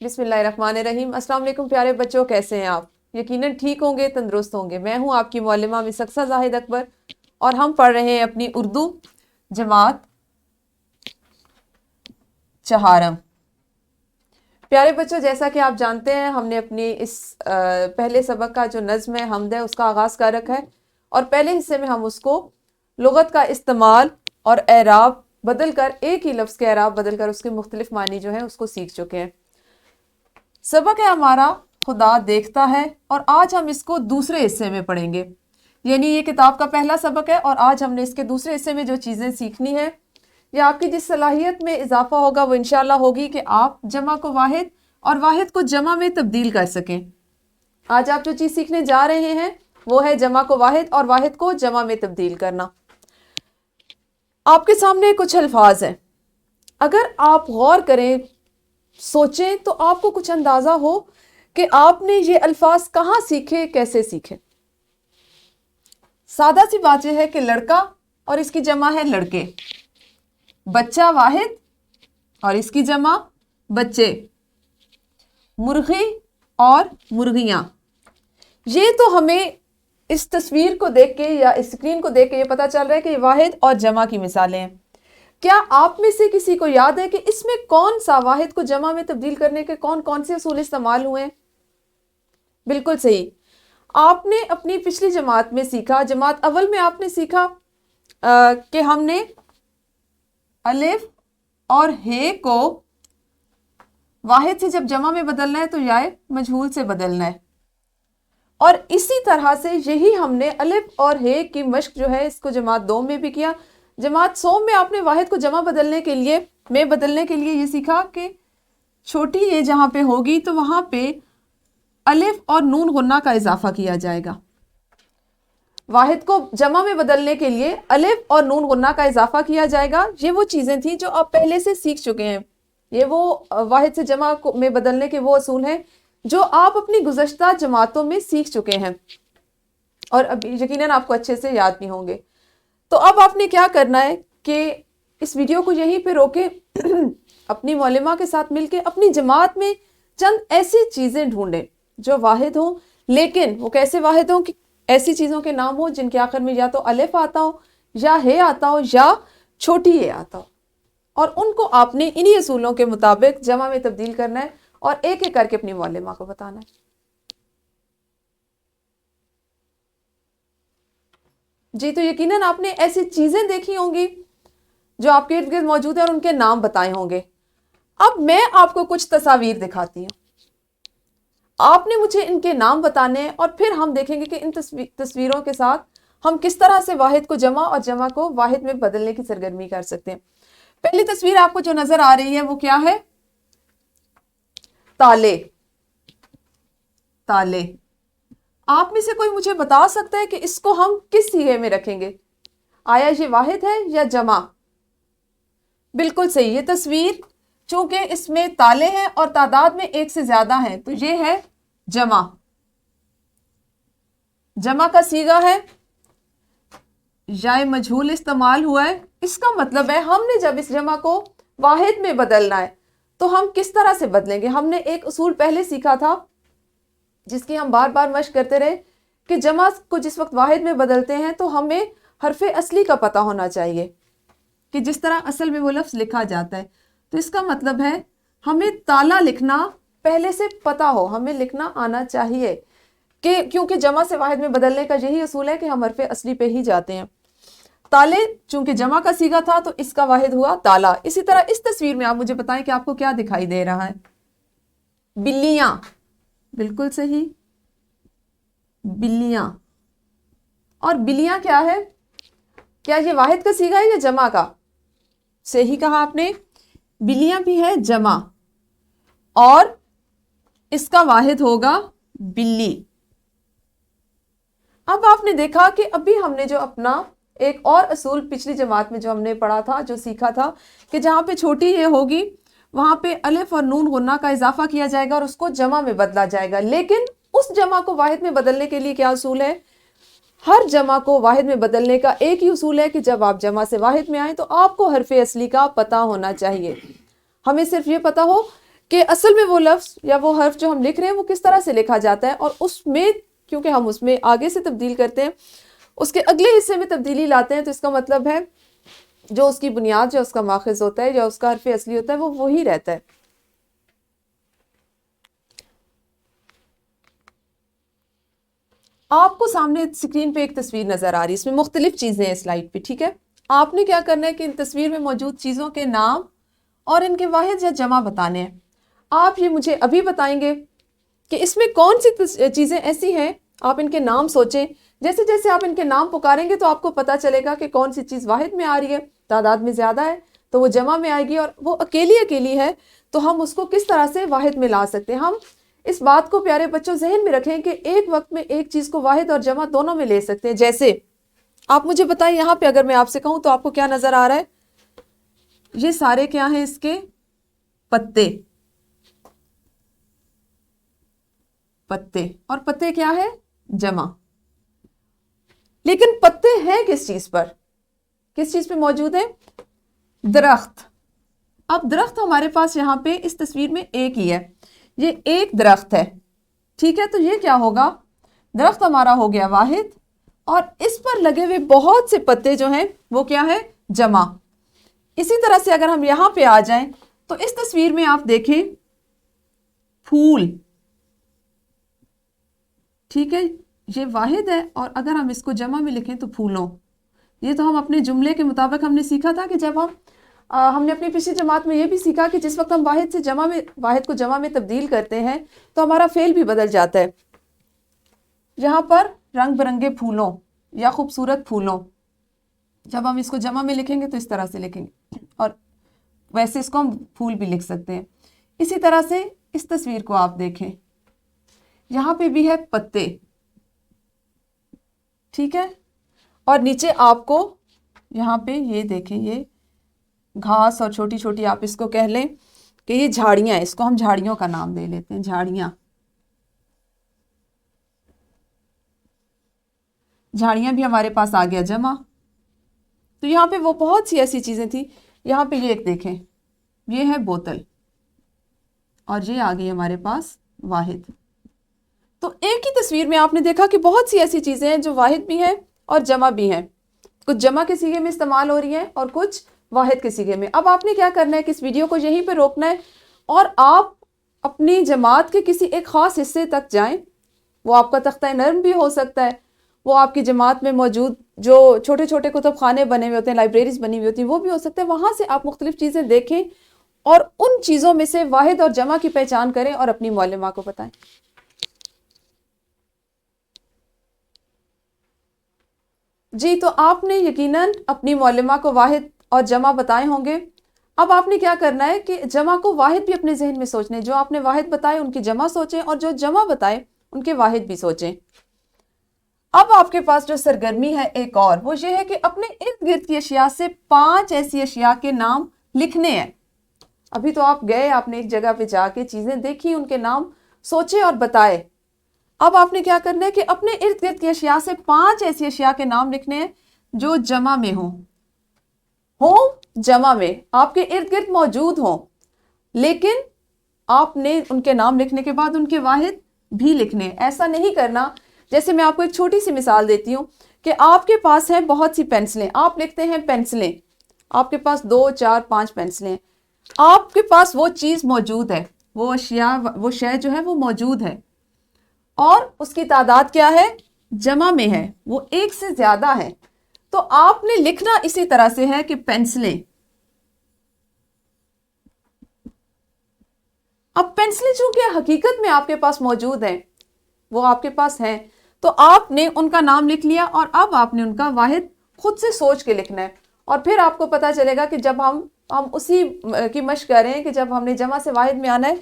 بسم اللہ الرحمن الرحیم۔ السلام علیکم پیارے بچوں، کیسے ہیں آپ؟ یقیناً ٹھیک ہوں گے، تندرست ہوں گے۔ میں ہوں آپ کی معلمہ مس اقصیٰ زاہد اکبر اور ہم پڑھ رہے ہیں اپنی اردو جماعت چہارم۔ پیارے بچوں، جیسا کہ آپ جانتے ہیں ہم نے اپنی اس پہلے سبق کا جو نظم ہے حمد ہے اس کا آغاز کر رکھا ہے، اور پہلے حصے میں ہم اس کو لغت کا استعمال اور اعراب بدل کر، ایک ہی لفظ کے اعراب بدل کر اس کے مختلف معنی جو ہیں اس کو سیکھ چکے ہیں۔ سبق ہے ہمارا خدا دیکھتا ہے، اور آج ہم اس کو دوسرے حصے میں پڑھیں گے۔ یعنی یہ کتاب کا پہلا سبق ہے اور آج ہم نے اس کے دوسرے حصے میں جو چیزیں سیکھنی ہے یا آپ کی جس صلاحیت میں اضافہ ہوگا وہ انشاءاللہ ہوگی کہ آپ جمع کو واحد اور واحد کو جمع میں تبدیل کر سکیں۔ آج آپ جو چیز سیکھنے جا رہے ہیں وہ ہے جمع کو واحد اور واحد کو جمع میں تبدیل کرنا۔ آپ کے سامنے کچھ الفاظ ہیں، اگر آپ غور کریں، سوچیں تو آپ کو کچھ اندازہ ہو کہ آپ نے یہ الفاظ کہاں سیکھے، کیسے سیکھے۔ سادہ سی بات یہ ہے کہ لڑکا اور اس کی جمع ہے لڑکے، بچہ واحد اور اس کی جمع بچے، مرغی اور مرغیاں۔ یہ تو ہمیں اس تصویر کو دیکھ کے یا اس اسکرین کو دیکھ کے یہ پتا چل رہا ہے کہ یہ واحد اور جمع کی مثالیں ہیں۔ کیا آپ میں سے کسی کو یاد ہے کہ اس میں کون سا واحد کو جمع میں تبدیل کرنے کے کون کون سے اصول استعمال ہوئے ہیں؟ بالکل صحیح، آپ نے اپنی پچھلی جماعت میں سیکھا، جماعت اول میں آپ نے سیکھا کہ ہم نے الف اور ہے کو واحد سے جب جمع میں بدلنا ہے تو یائے مجہول سے بدلنا ہے، اور اسی طرح سے یہی ہم نے الف اور ہے کی مشق جو ہے اس کو جماعت دوم میں بھی کیا۔ جماعت سوم میں آپ نے واحد کو جمع بدلنے کے لیے یہ سیکھا کہ چھوٹی یہ جہاں پہ ہوگی تو وہاں پہ الف اور نون غنہ کا اضافہ کیا جائے گا۔ واحد کو جمع میں بدلنے کے لیے الف اور نون غنہ کا اضافہ کیا جائے گا۔ یہ وہ چیزیں تھیں جو آپ پہلے سے سیکھ چکے ہیں، یہ وہ واحد سے جمع میں بدلنے کے وہ اصول ہیں جو آپ اپنی گزشتہ جماعتوں میں سیکھ چکے ہیں اور اب یقیناً آپ کو اچھے سے یاد بھی ہوں گے۔ تو اب آپ نے کیا کرنا ہے کہ اس ویڈیو کو یہیں پہ روکیں، اپنی معلمہ کے ساتھ مل کے اپنی جماعت میں چند ایسی چیزیں ڈھونڈیں جو واحد ہوں، لیکن وہ کیسے واحد ہوں کہ ایسی چیزوں کے نام ہوں جن کے آخر میں یا تو الف آتا ہو یا ہے آتا ہو یا چھوٹی ہے آتا ہو، اور ان کو آپ نے انہی اصولوں کے مطابق جمع میں تبدیل کرنا ہے اور ایک ایک کر کے اپنی معلمہ کو بتانا ہے۔ جی، تو یقیناً آپ نے ایسی چیزیں دیکھی ہوں گی جو آپ کے ارد گرد موجود ہیں اور ان کے نام بتائے ہوں گے۔ اب میں آپ کو کچھ تصاویر دکھاتی ہوں، آپ نے مجھے ان کے نام بتانے ہیں اور پھر ہم دیکھیں گے کہ ان تصویروں کے ساتھ ہم کس طرح سے واحد کو جمع اور جمع کو واحد میں بدلنے کی سرگرمی کر سکتے ہیں۔ پہلی تصویر آپ کو جو نظر آ رہی ہے وہ کیا ہے؟ تالے۔ تالے، آپ میں سے کوئی مجھے بتا سکتا ہے کہ اس کو ہم کس صیغے میں رکھیں گے؟ آیا یہ واحد ہے یا جمع؟ بالکل صحیح، یہ تصویر چونکہ اس میں تالے ہیں اور تعداد میں ایک سے زیادہ ہیں تو یہ ہے جمع۔ جمع کا صیغہ ہے یا مجہول استعمال ہوا ہے، اس کا مطلب ہے ہم نے جب اس جمع کو واحد میں بدلنا ہے تو ہم کس طرح سے بدلیں گے۔ ہم نے ایک اصول پہلے سیکھا تھا جس کی ہم بار بار مشق کرتے رہے کہ جمع کو جس وقت واحد میں بدلتے ہیں تو ہمیں حرف اصلی کا پتہ ہونا چاہیے کہ جس طرح اصل میں وہ لفظ لکھا جاتا ہے، تو اس کا مطلب ہے ہمیں تالا لکھنا پہلے سے پتہ ہو، ہمیں لکھنا آنا چاہیے کہ کیونکہ جمع سے واحد میں بدلنے کا یہی اصول ہے کہ ہم حرف اصلی پہ ہی جاتے ہیں۔ تالے چونکہ جمع کا صیغہ تھا تو اس کا واحد ہوا تالا۔ اسی طرح اس تصویر میں آپ مجھے بتائیں کہ آپ کو کیا دکھائی دے رہا ہے؟ بلیاں، بالکل صحیح، بلیاں۔ اور بلیاں کیا ہے؟ کیا یہ واحد کا صیغہ ہے یا جمع کا؟ صحیح کہا آپ نے، بلیاں بھی ہے جمع اور اس کا واحد ہوگا بلی۔ اب آپ نے دیکھا کہ ابھی ہم نے جو اپنا ایک اور اصول پچھلی جماعت میں جو ہم نے پڑھا تھا، جو سیکھا تھا کہ جہاں پہ چھوٹی یہ ہوگی وہاں پہ الف اور نون غنہ کا اضافہ کیا جائے گا اور اس کو جمع میں بدلا جائے گا، لیکن اس جمع کو واحد میں بدلنے کے لیے کیا اصول ہے؟ ہر جمع کو واحد میں بدلنے کا ایک ہی اصول ہے کہ جب آپ جمع سے واحد میں آئیں تو آپ کو حرف اصلی کا پتہ ہونا چاہیے۔ ہمیں صرف یہ پتہ ہو کہ اصل میں وہ لفظ یا وہ حرف جو ہم لکھ رہے ہیں وہ کس طرح سے لکھا جاتا ہے، اور اس میں کیونکہ ہم اس میں آگے سے تبدیل کرتے ہیں، اس کے اگلے حصے میں تبدیلی لاتے ہیں، تو اس کا مطلب ہے جو اس کی بنیاد، جو اس کا ماخذ ہوتا ہے یا اس کا حرف اصلی ہوتا ہے وہ وہی رہتا ہے۔ آپ کو سامنے اسکرین پہ ایک تصویر نظر آ رہی ہے، اس میں مختلف چیزیں ہیں سلائیڈ پہ، ٹھیک ہے؟ آپ نے کیا کرنا ہے کہ ان تصویر میں موجود چیزوں کے نام اور ان کے واحد یا جمع بتانے ہیں۔ آپ یہ مجھے ابھی بتائیں گے کہ اس میں کون سی چیزیں ایسی ہیں، آپ ان کے نام سوچیں، جیسے جیسے آپ ان کے نام پکاریں گے تو آپ کو پتا چلے گا کہ کون سی چیز واحد میں آ رہی ہے، تعداد میں زیادہ ہے تو وہ جمع میں آئے گی، اور وہ اکیلی اکیلی ہے تو ہم اس کو کس طرح سے واحد میں لا سکتے ہیں۔ ہم اس بات کو پیارے بچوں ذہن میں رکھیں کہ ایک وقت میں ایک چیز کو واحد اور جمع دونوں میں لے سکتے ہیں۔ جیسے آپ مجھے بتائیں یہاں پہ اگر میں آپ سے کہوں تو آپ کو کیا نظر آ رہا ہے؟ یہ سارے کیا ہیں؟ اس کے پتے، پتے، اور پتے کیا ہے؟ جمع۔ لیکن پتے ہیں کس چیز پر؟ کس چیز پہ موجود ہے؟ درخت۔ اب درخت ہمارے پاس یہاں پہ اس تصویر میں ایک ہی ہے، یہ ایک درخت ہے، ٹھیک ہے؟ تو یہ کیا ہوگا؟ درخت ہمارا ہو گیا واحد، اور اس پر لگے ہوئے بہت سے پتے جو ہیں وہ کیا ہے؟ جمع۔ اسی طرح سے اگر ہم یہاں پہ آ جائیں تو اس تصویر میں آپ دیکھیں پھول، ٹھیک ہے؟ یہ واحد ہے، اور اگر ہم اس کو جمع میں لکھیں تو پھولوں۔ یہ تو ہم اپنے جملے کے مطابق ہم نے سیکھا تھا کہ جب ہم نے اپنی پچھلی جماعت میں یہ بھی سیکھا کہ جس وقت ہم واحد کو جمع میں تبدیل کرتے ہیں تو ہمارا فعل بھی بدل جاتا ہے۔ یہاں پر رنگ برنگے پھولوں یا خوبصورت پھولوں، جب ہم اس کو جمع میں لکھیں گے تو اس طرح سے لکھیں گے، اور ویسے اس کو ہم پھول بھی لکھ سکتے ہیں۔ اسی طرح سے اس تصویر کو آپ دیکھیں، یہاں پہ بھی ہے پتے، ٹھیک ہے؟ اور نیچے آپ کو یہاں پہ یہ دیکھیں، یہ گھاس اور چھوٹی چھوٹی آپ اس کو کہہ لیں کہ یہ جھاڑیاں ہیں، اس کو ہم جھاڑیوں کا نام دے لیتے ہیں، جھاڑیاں۔ جھاڑیاں بھی ہمارے پاس آ گیا جمع۔ تو یہاں پہ وہ بہت سی ایسی چیزیں تھیں، یہاں پہ یہ ایک دیکھیں، یہ ہے بوتل، اور یہ آ گئی ہمارے پاس واحد۔ تو ایک ہی تصویر میں آپ نے دیکھا کہ بہت سی ایسی چیزیں ہیں جو واحد بھی ہیں اور جمع بھی ہیں، کچھ جمع کے صیغے میں استعمال ہو رہی ہیں اور کچھ واحد کے صیغے میں۔ اب آپ نے کیا کرنا ہے کہ اس ویڈیو کو یہیں پہ روکنا ہے، اور آپ اپنی جماعت کے کسی ایک خاص حصے تک جائیں، وہ آپ کا تختہ نرم بھی ہو سکتا ہے، وہ آپ کی جماعت میں موجود جو چھوٹے چھوٹے کتب خانے بنے ہوئے ہوتے ہیں، لائبریریز بنی ہوئی ہوتی ہیں، وہ بھی ہو سکتے ہیں، وہاں سے آپ مختلف چیزیں دیکھیں اور ان چیزوں میں سے واحد اور جمع کی پہچان کریں اور اپنی معلمہ کو بتائیں۔ جی، تو آپ نے یقیناً اپنی معلمہ کو واحد اور جمع بتائے ہوں گے۔ اب آپ نے کیا کرنا ہے کہ جمع کو واحد بھی اپنے ذہن میں سوچنے، جو آپ نے واحد بتائے ان کی جمع سوچیں، اور جو جمع بتائے ان کے واحد بھی سوچیں۔ اب آپ کے پاس جو سرگرمی ہے ایک اور، وہ یہ ہے کہ اپنے ارد گرد کی اشیاء سے 5 ایسی اشیاء کے نام لکھنے ہیں۔ ابھی تو آپ گئے، آپ نے ایک جگہ پہ جا کے چیزیں دیکھی، ان کے نام سوچے اور بتائے۔ اب آپ نے کیا کرنا ہے کہ اپنے ارد گرد کی اشیاء سے 5 ایسی اشیاء کے نام لکھنے ہیں جو جمع میں ہوں جمع میں آپ کے ارد گرد موجود ہوں، لیکن آپ نے ان کے نام لکھنے کے بعد ان کے واحد بھی لکھنے۔ ایسا نہیں کرنا، جیسے میں آپ کو ایک چھوٹی سی مثال دیتی ہوں کہ آپ کے پاس ہیں بہت سی پینسلیں، آپ لکھتے ہیں پینسلیں، آپ کے پاس 2 4 5 پینسلیں، آپ کے پاس وہ چیز موجود ہے، وہ اشیاء، وہ شے جو ہے وہ موجود ہے، اور اس کی تعداد کیا ہے؟ جمع میں ہے، وہ ایک سے زیادہ ہے۔ تو آپ نے لکھنا اسی طرح سے ہے کہ پینسلیں۔ اب پینسلیں چونکہ حقیقت میں آپ کے پاس موجود ہیں، وہ آپ کے پاس ہیں، تو آپ نے ان کا نام لکھ لیا، اور اب آپ نے ان کا واحد خود سے سوچ کے لکھنا ہے، اور پھر آپ کو پتا چلے گا کہ جب ہم اسی کی مشق کر رہے ہیں کہ جب ہم نے جمع سے واحد میں آنا ہے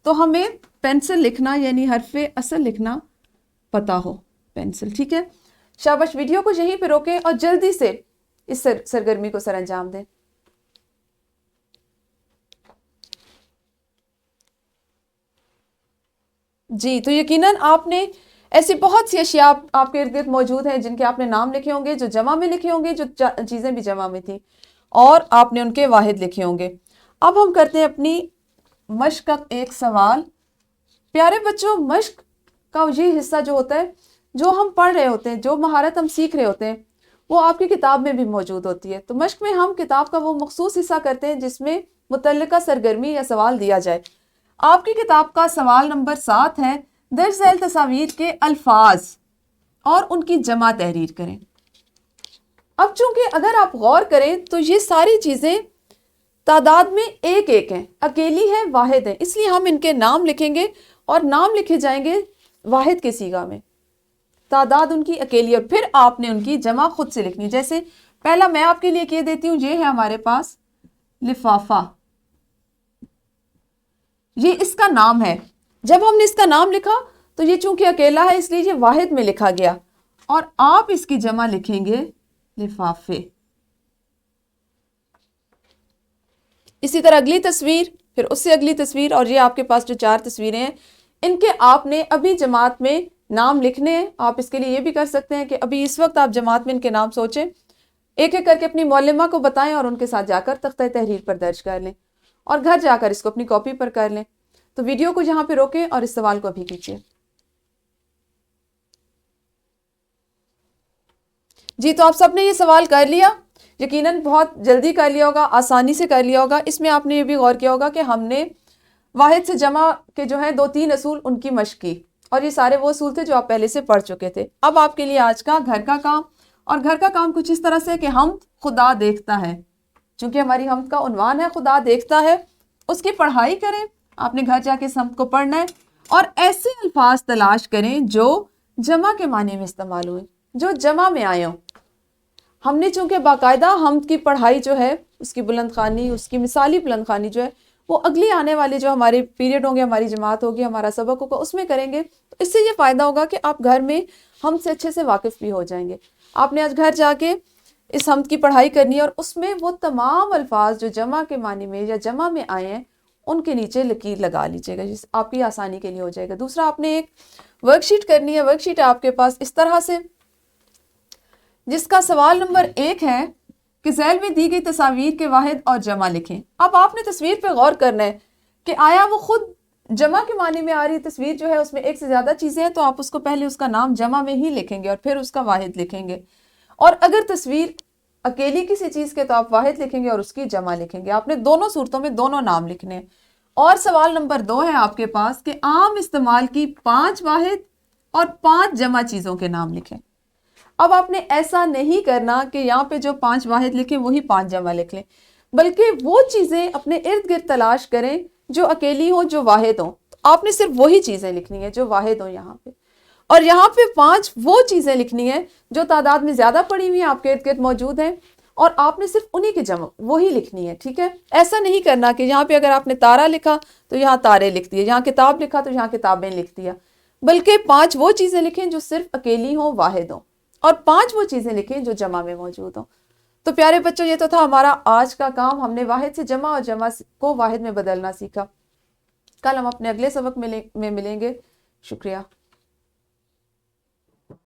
تو ہمیں پینسل لکھنا یعنی حرف اصل لکھنا پتا ہو، پینسل، ٹھیک ہے؟ شاباش، ویڈیو کو یہیں پہ روکیں اور جلدی سے اس سرگرمی کو سر انجام دیں۔ جی، تو یقیناً آپ نے ایسی بہت سی اشیاء آپ کے ارد گرد موجود ہیں جن کے آپ نے نام لکھے ہوں گے، جو جمع میں لکھے ہوں گے، جو چیزیں بھی جمع میں تھیں، اور آپ نے ان کے واحد لکھے ہوں گے۔ اب ہم کرتے ہیں اپنی مشق کا ایک سوال. پیارے بچوں، مشق کا یہ حصہ جو ہوتا ہے، جو ہم پڑھ رہے ہوتے ہیں، جو مہارت ہم سیکھ رہے ہوتے ہیں، وہ آپ کی کتاب میں بھی موجود ہوتی ہے. تو مشق میں ہم کتاب کا وہ مخصوص حصہ کرتے ہیں جس میں متعلقہ سرگرمی یا سوال دیا جائے. آپ کی کتاب کا سوال نمبر 7 ہے، درج ذیل تصاویر کے الفاظ اور ان کی جمع تحریر کریں. اب چونکہ اگر آپ غور کریں تو یہ ساری چیزیں تعداد میں ایک ایک ہیں، اکیلی ہیں، واحد ہیں، اس لیے ہم ان کے نام لکھیں گے اور نام لکھے جائیں گے واحد کے صیغہ میں. تعداد ان کی اکیلی، اور پھر آپ نے ان کی جمع خود سے لکھنی. جیسے پہلا میں آپ کے لیے کہہ دیتی ہوں، یہ ہے ہمارے پاس لفافہ، یہ اس کا نام ہے. جب ہم نے اس کا نام لکھا تو یہ چونکہ اکیلا ہے اس لیے یہ واحد میں لکھا گیا، اور آپ اس کی جمع لکھیں گے لفافے. اسی طرح اگلی تصویر، پھر اس سے اگلی تصویر، اور یہ آپ کے پاس جو 4 تصویریں ہیں ان کے آپ نے ابھی جماعت میں نام لکھنے ہیں. آپ اس کے لیے یہ بھی کر سکتے ہیں کہ ابھی اس وقت آپ جماعت میں ان کے نام سوچیں، ایک ایک کر کے اپنی معلمہ کو بتائیں اور ان کے ساتھ جا کر تختہ تحریر پر درج کر لیں، اور گھر جا کر اس کو اپنی کاپی پر کر لیں. تو ویڈیو کو یہاں پہ روکیں اور اس سوال کو ابھی کیجیے. جی تو آپ سب نے یہ سوال کر لیا، یقیناً بہت جلدی کر لیا ہوگا، آسانی سے کر لیا ہوگا. اس میں آپ نے یہ بھی غور کیا ہوگا کہ ہم نے واحد سے جمع کے جو ہیں 2-3 اصول ان کی مشق کی، اور یہ سارے وہ اصول تھے جو آپ پہلے سے پڑھ چکے تھے. اب آپ کے لیے آج کا گھر کا کام، اور گھر کا کام کچھ اس طرح سے کہ حمد خدا دیکھتا ہے. چونکہ ہماری حمد کا عنوان ہے خدا دیکھتا ہے، اس کی پڑھائی کریں. آپ نے گھر جا کے اس حمد کو پڑھنا ہے، اور ایسے الفاظ تلاش کریں جو جمع کے معنی میں استعمال ہوئے، جو جمع میں آئے ہوں. ہم نے چونکہ باقاعدہ حمد کی پڑھائی جو ہے، اس کی بلند خوانی، اس کی مثالی بلند خوانی جو ہے، وہ اگلی آنے والے جو ہمارے پیریڈ ہوں گے، ہماری جماعت ہوگی، ہمارا سبق ہوگا، اس میں کریں گے. تو اس سے یہ فائدہ ہوگا کہ آپ گھر میں حمد سے اچھے سے واقف بھی ہو جائیں گے. آپ نے آج گھر جا کے اس حمد کی پڑھائی کرنی ہے، اور اس میں وہ تمام الفاظ جو جمع کے معنی میں یا جمع میں آئے ہیں ان کے نیچے لکیر لگا لیجیے گا، جس آپ کی آسانی کے لیے ہو جائے گا. دوسرا، آپ نے ایک ورک شیٹ کرنی ہے. ورک شیٹ آپ کے پاس اس طرح سے، جس کا سوال نمبر 1 ہے کہ ذیل میں دی گئی تصاویر کے واحد اور جمع لکھیں. اب آپ نے تصویر پہ غور کرنا ہے کہ آیا وہ خود جمع کے معنی میں آ رہی تصویر جو ہے اس میں ایک سے زیادہ چیزیں ہیں، تو آپ اس کو پہلے اس کا نام جمع میں ہی لکھیں گے اور پھر اس کا واحد لکھیں گے. اور اگر تصویر اکیلی کسی چیز کے تو آپ واحد لکھیں گے اور اس کی جمع لکھیں گے. آپ نے دونوں صورتوں میں دونوں نام لکھنے ہیں. اور سوال نمبر 2 ہے آپ کے پاس کہ عام استعمال کی 5 واحد اور 5 جمع چیزوں کے نام لکھیں. اب آپ نے ایسا نہیں کرنا کہ یہاں پہ جو 5 واحد لکھیں وہی 5 جمع لکھ لیں، بلکہ وہ چیزیں اپنے ارد گرد تلاش کریں جو اکیلی ہوں، جو واحد ہوں. آپ نے صرف وہی چیزیں لکھنی ہیں جو واحد ہوں یہاں پہ، اور یہاں پہ 5 وہ چیزیں لکھنی ہیں جو تعداد میں زیادہ پڑی ہوئی ہیں، آپ کے ارد گرد موجود ہیں، اور آپ نے صرف انہی کی جمع وہی لکھنی ہے. ٹھیک ہے؟ ایسا نہیں کرنا کہ یہاں پہ اگر آپ نے تارا لکھا تو یہاں تارے لکھ دیے، یہاں کتاب لکھا تو یہاں کتابیں لکھ دیا، بلکہ 5 وہ چیزیں لکھیں جو صرف اکیلی ہوں، واحد ہوں، اور 5 وہ چیزیں لکھیں جو جمع میں موجود ہوں. تو پیارے بچوں، یہ تو تھا ہمارا آج کا کام. ہم نے واحد سے جمع اور جمع کو واحد میں بدلنا سیکھا. کل ہم اپنے اگلے سبق میں ملیں گے. شکریہ.